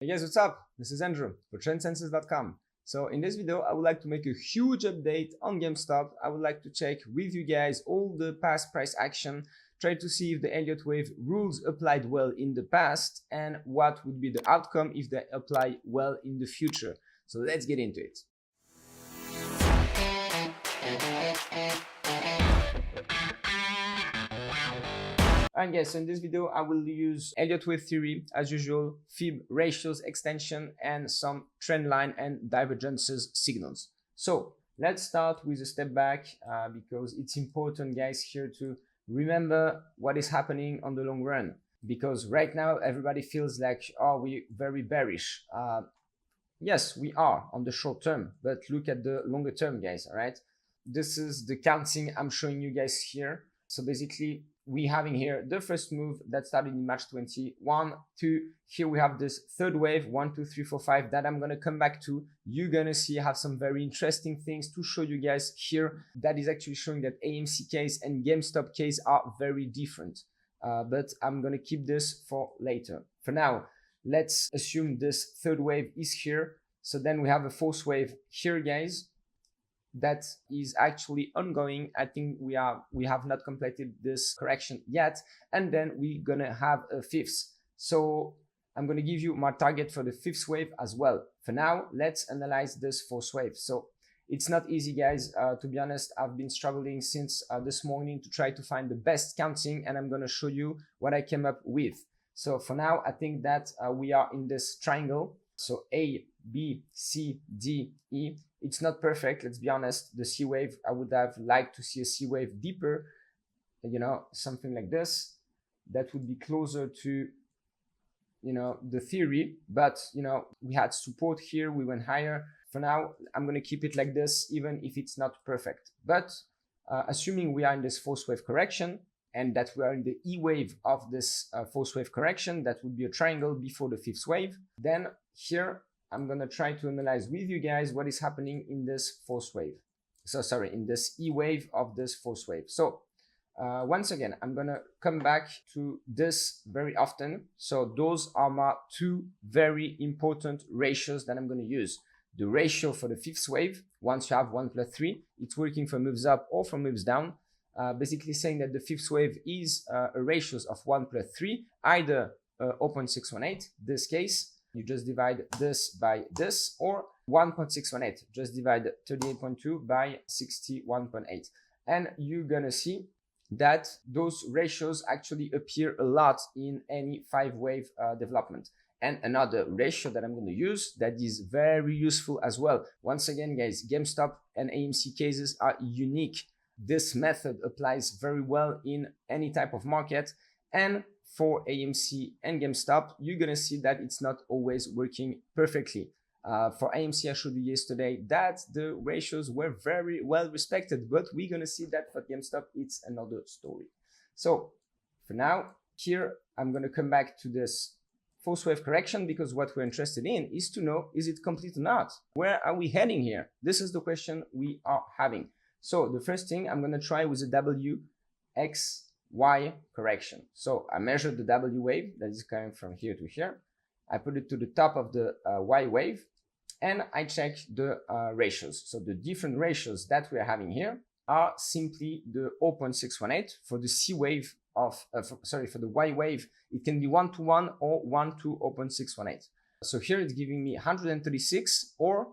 Hey guys, what's up? This is Andrew for TRENDLINES.com. So in this video, I would like to make a huge update on GameStop. I would like to check with you guys all the past price action, try to see if the Elliott wave rules applied well in the past and what would be the outcome if they apply well in the future. So let's get into it. And yes, in this video, I will use Elliott wave theory, as usual, Fib ratios extension, and some trend line and divergences signals. So let's start with a step back because it's important, guys, here to remember what is happening on the long run. Because right now, everybody feels like, oh, we're very bearish. Yes, we are on the short term, but look at the longer term, guys, all right? This is the counting I'm showing you guys here. So basically, we having here the first move that started in March 21, 2. Here we have this third wave, 1, 2, 3, 4, 5 that I'm gonna come back to. You're gonna see I have some very interesting things to show you guys here that is actually showing that AMC case and GameStop case are very different. But I'm gonna keep this for later. For now, let's assume this third wave is here. So then we have a fourth wave here, guys. That is actually ongoing. I think we have not completed this correction yet, and then we're gonna have a fifth. So I'm gonna give you my target for the fifth wave as well. For now, let's analyze this fourth wave. So it's not easy, guys. To be honest, I've been struggling since this morning to try to find the best counting, and I'm gonna show you what I came up with. So for now, I think that we are in this triangle. So A, B, C, D, E. It's not perfect, let's be honest. The C wave, I would have liked to see a C wave deeper, you know, something like this. That would be closer to, you know, the theory. But, you know, we had support here, we went higher. For now, I'm going to keep it like this, even if it's not perfect. But assuming we are in this fourth wave correction, and that we are in the E wave of this fourth wave correction, that would be a triangle before the fifth wave, then here, I'm going to try to analyze with you guys what is happening in this fourth wave. So sorry, in this E wave of this fourth wave. So once again, I'm going to come back to this very often. So those are my two very important ratios that I'm going to use. The ratio for the fifth wave, once you have 1 plus 3, it's working for moves up or for moves down. Basically saying that the fifth wave is a ratios of 1 plus 3, either 0.618, this case, you just divide this by this, or 1.618, just divide 38.2 by 61.8. And you're gonna see that those ratios actually appear a lot in any 5-wave development. And another ratio that I'm going to use that is very useful as well. Once again, guys, GameStop and AMC cases are unique. This method applies very well in any type of market. And for AMC and GameStop, you're going to see that it's not always working perfectly. For AMC, I showed you yesterday that the ratios were very well respected, but we're going to see that for GameStop, it's another story. So for now, here, I'm going to come back to this fourth wave correction because what we're interested in is to know, is it complete or not? Where are we heading here? This is the question we are having. So the first thing I'm going to try with a W, X, Y correction. So I measured the W wave that is coming from here to here. I put it to the top of the Y wave and I check the ratios. So the different ratios that we are having here are simply the 0.618 for the C wave of, for the Y wave. It can be 1 to 1 or 1 to 0.618. So here it's giving me 136 or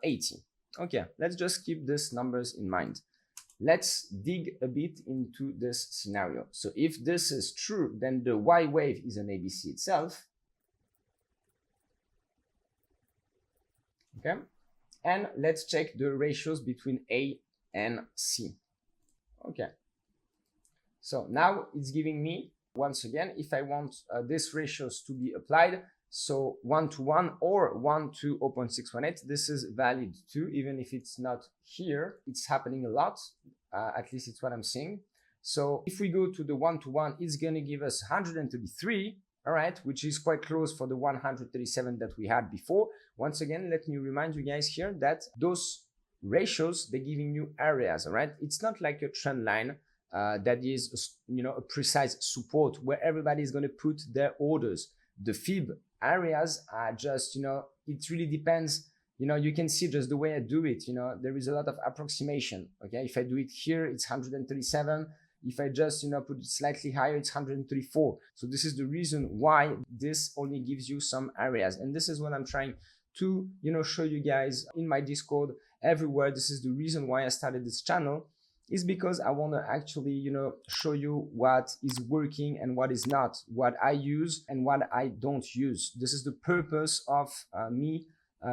80. Okay, let's just keep these numbers in mind. Let's dig a bit into this scenario. So if this is true, then the Y wave is an ABC itself. Okay, and let's check the ratios between A and C. Okay, so now it's giving me, once again, if I want these ratios to be applied, so 1 to 1 or 1 to 0.618, this is valid too, even if it's not here. It's happening a lot, at least it's what I'm seeing. So if we go to the 1 to 1, it's going to give us 133, all right, which is quite close for the 137 that we had before. Once again, let me remind you guys here that those ratios, they're giving you areas, all right? It's not like a trend line that is, you know, a precise support where everybody is going to put their orders. The Fib areas are just, it really depends. You can see just the way I do it, there is a lot of approximation. Okay, if I do it here, it's 137. If I just, put it slightly higher, it's 134. So this is the reason why this only gives you some areas. And this is what I'm trying to, show you guys in my Discord, everywhere. This is the reason why I started this channel, is because I want to actually, show you what is working and what is not, what I use and what I don't use. This is the purpose of me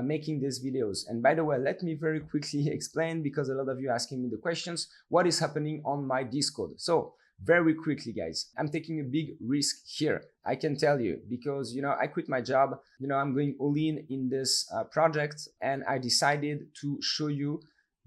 making these videos. And by the way, let me very quickly explain, because a lot of you are asking me the questions, what is happening on my Discord. So very quickly, guys, I'm taking a big risk here, I can tell you, because I quit my job, I'm going all in this project, and I decided to show you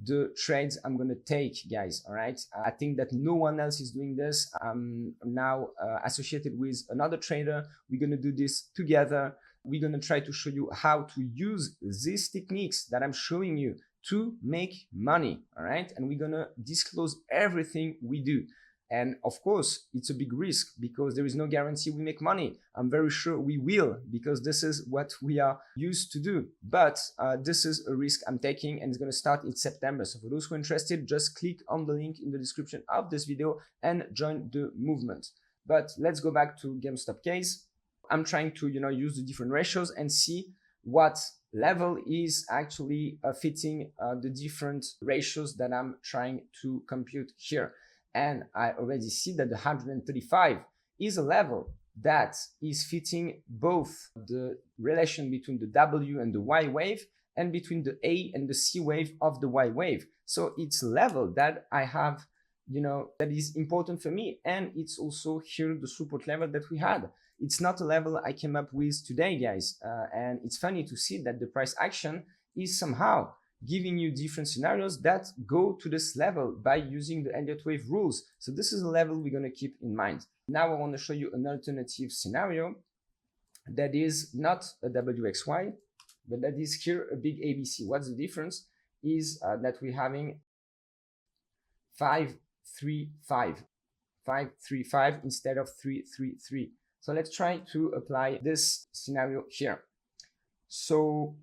the trades I'm gonna take, guys. All right, I think that no one else is doing this. I'm now associated with another trader. We're gonna do this together. We're going to try to show you how to use these techniques that I'm showing you to make money. All right, and we're going to disclose everything we do. And of course, it's a big risk, because there is no guarantee we make money. I'm very sure we will, because this is what we are used to do. But this is a risk I'm taking, and it's going to start in September. So for those who are interested, just click on the link in the description of this video and join the movement. But let's go back to GameStop case. I'm trying to, use the different ratios and see what level is actually fitting the different ratios that I'm trying to compute here. And I already see that the 135 is a level that is fitting both the relation between the W and the Y wave, and between the A and the C wave of the Y wave. So it's a level that I have, that is important for me. And it's also here the support level that we had. It's not a level I came up with today, guys. And it's funny to see that the price action is somehow giving you different scenarios that go to this level by using the Elliott wave rules. So this is a level we're going to keep in mind. Now I want to show you an alternative scenario that is not a WXY, but that is here a big ABC. What's the difference is that we're having 535 instead of 333. So let's try to apply this scenario here. So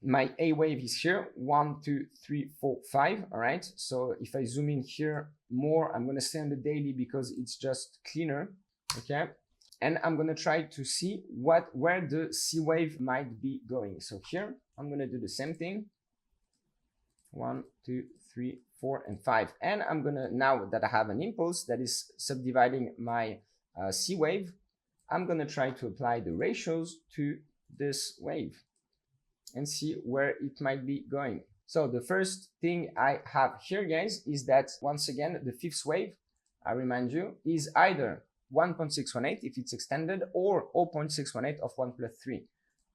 my A wave is here, 1, 2, 3, 4, 5. All right. So if I zoom in here more, I'm going to stay on the daily because it's just cleaner. Okay. And I'm going to try to see where the C wave might be going. So here I'm going to do the same thing. 1, 2, 3, 4, and 5. And I'm going to, now that I have an impulse that is subdividing my C wave, I'm going to try to apply the ratios to this wave and see where it might be going. So the first thing I have here, guys, is that once again, the fifth wave, I remind you, is either 1.618 if it's extended, or 0.618 of 1 plus 3.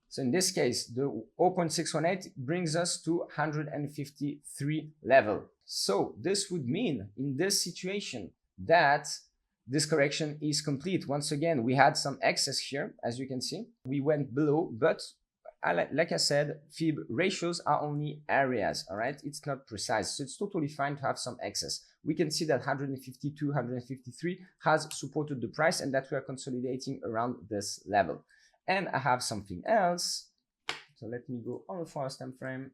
So in this case, the 0.618 brings us to 153 level. So this would mean in this situation that this correction is complete. Once again, we had some excess here, as you can see. We went below, but like I said, FIB ratios are only areas, all right? It's not precise, so it's totally fine to have some excess. We can see that 152, 153 has supported the price, and that we are consolidating around this level. And I have something else. So let me go on a 4-hour time frame.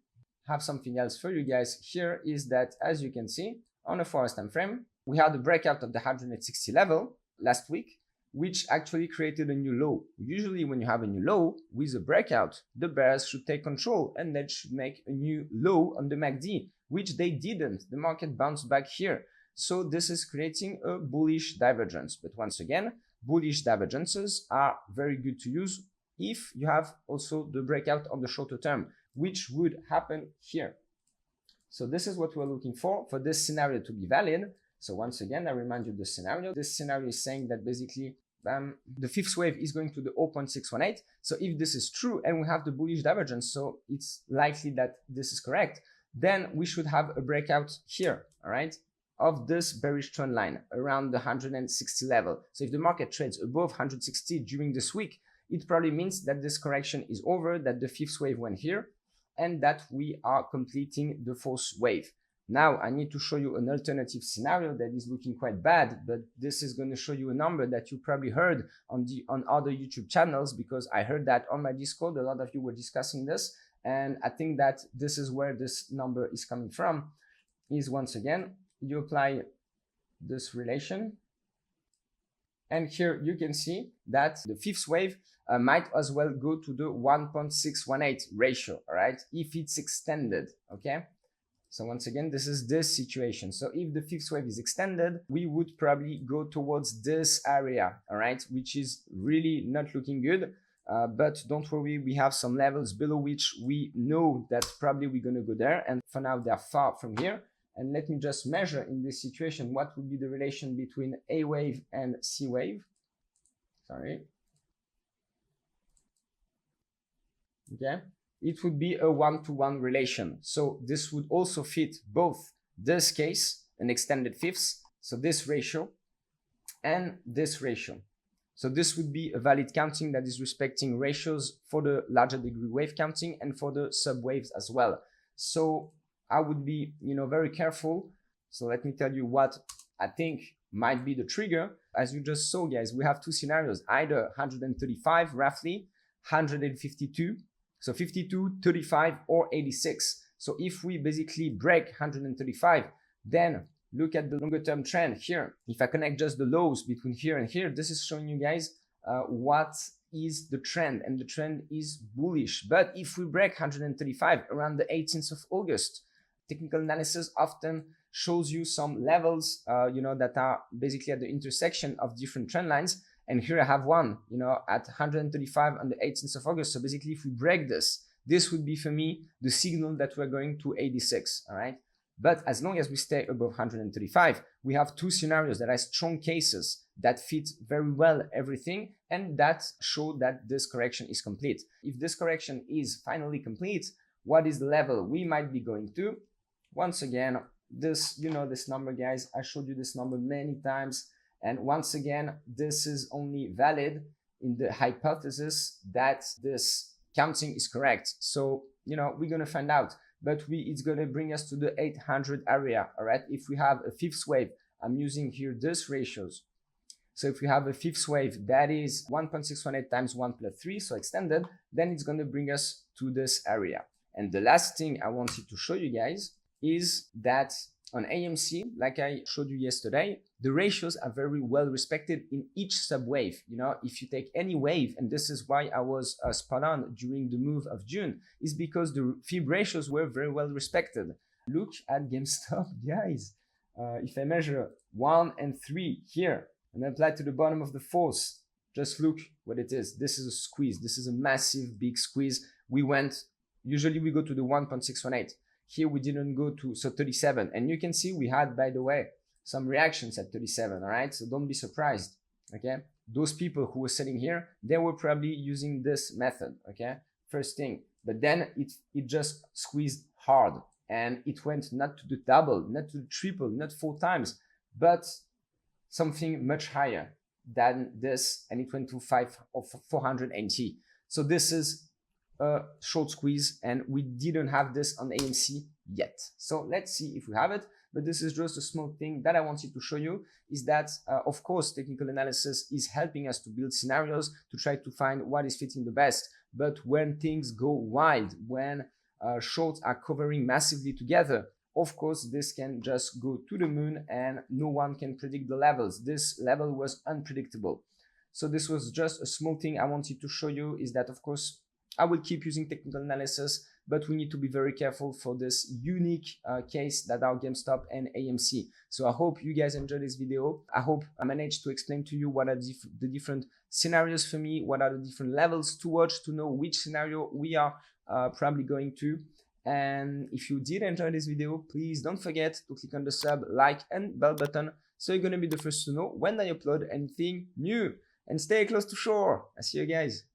Have something else for you guys. Here is that, as you can see, on a 4-hour time frame, we had a breakout of the 160 level last week, which actually created a new low. Usually when you have a new low with a breakout, the bears should take control and that should make a new low on the MACD, which they didn't. The market bounced back here. So this is creating a bullish divergence. But once again, bullish divergences are very good to use if you have also the breakout on the shorter term, which would happen here. So this is what we're looking for this scenario to be valid. So once again, I remind you the scenario. This scenario is saying that basically the fifth wave is going to the 0.618. So if this is true and we have the bullish divergence, so it's likely that this is correct, then we should have a breakout here, all right, of this bearish trend line around the 160 level. So if the market trades above 160 during this week, it probably means that this correction is over, that the fifth wave went here, and that we are completing the fourth wave. Now I need to show you an alternative scenario that is looking quite bad, but this is going to show you a number that you probably heard on other YouTube channels, because I heard that on my Discord. A lot of you were discussing this, and I think that this is where this number is coming from. Is once again, you apply this relation, and here you can see that the fifth wave might as well go to the 1.618 ratio, all right, if it's extended. Okay, so once again, this is this situation. So if the fifth wave is extended, we would probably go towards this area, all right, which is really not looking good. But don't worry, we have some levels below which we know that probably we're going to go there, and for now they're far from here. And let me just measure in this situation what would be the relation between A wave and C wave. Sorry. Okay, it would be a 1-to-1 relation. So this would also fit both this case, an extended fifths, so this ratio, and this ratio. So this would be a valid counting that is respecting ratios for the larger degree wave counting and for the subwaves as well. So I would be, very careful. So let me tell you what I think might be the trigger. As you just saw, guys, we have two scenarios, either 135 roughly, 152, so 52, 35, or 86. So if we basically break 135, then look at the longer term trend here. If I connect just the lows between here and here, this is showing you guys what is the trend, and the trend is bullish. But if we break 135 around the 18th of August, technical analysis often shows you some levels, that are basically at the intersection of different trend lines. And here I have one, at 135 on the 18th of August. So basically, if we break this, this would be for me the signal that we're going to 86. All right. But as long as we stay above 135, we have two scenarios that are strong cases that fit very well everything, and that show that this correction is complete. If this correction is finally complete, what is the level we might be going to? Once again, this, this number, guys, I showed you this number many times. And once again, this is only valid in the hypothesis that this counting is correct. So, we're going to find out, but it's going to bring us to the 800 area. All right. If we have a fifth wave, I'm using here these ratios. So if we have a fifth wave that is 1.618 times 1 plus 3, so extended, then it's going to bring us to this area. And the last thing I wanted to show you guys is that on AMC, like I showed you yesterday, the ratios are very well respected in each subwave. If you take any wave, and this is why I was spot on during the move of June, is because the FIB ratios were very well respected. Look at GameStop, guys. If I measure 1 and 3 here and apply to the bottom of the fourth, just look what it is. This is a squeeze. This is a massive, big squeeze. Usually we go to the 1.618. Here we didn't go to 37, and you can see we had, by the way, some reactions at 37. All right, so don't be surprised. Okay, those people who were selling here, they were probably using this method. Okay, first thing, but then it just squeezed hard, and it went not to the double, not to the triple, not 4 times, but something much higher than this, and it went to 480. So this is a short squeeze, and we didn't have this on AMC yet. So let's see if we have it. But this is just a small thing that I wanted to show you, is that of course technical analysis is helping us to build scenarios to try to find what is fitting the best. But when things go wild, when shorts are covering massively together, of course this can just go to the moon, and no one can predict the levels. This level was unpredictable. So this was just a small thing I wanted to show you, is that of course I will keep using technical analysis, but we need to be very careful for this unique case that are GameStop and AMC. So I hope you guys enjoyed this video. I hope I managed to explain to you what are the different scenarios for me, what are the different levels to watch to know which scenario we are probably going to. And if you did enjoy this video, please don't forget to click on the sub, like, and bell button, so you're going to be the first to know when I upload anything new. And stay close to shore. I see you guys.